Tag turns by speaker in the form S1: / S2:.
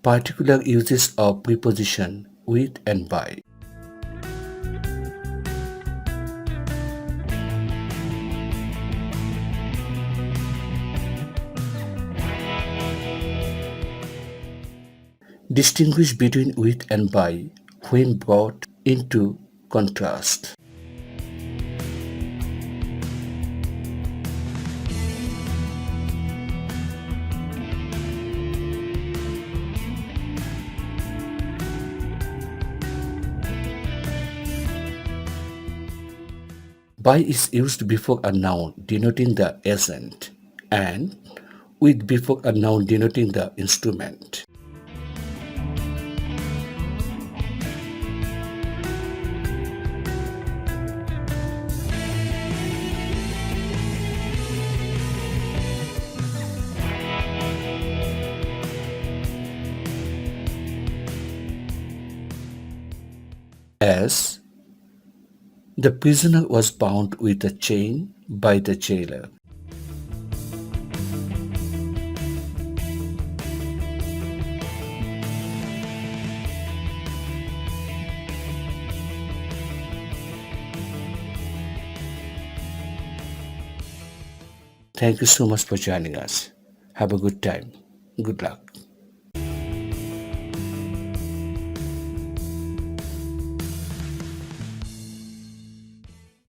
S1: Particular uses of preposition with and by. Distinguish between with and by when brought into contrast. By is used before a noun denoting the agent and with before a noun denoting the instrument. As the prisoner was bound with a chain by the jailer. Thank you so much for joining us. Have a good time. Good luck.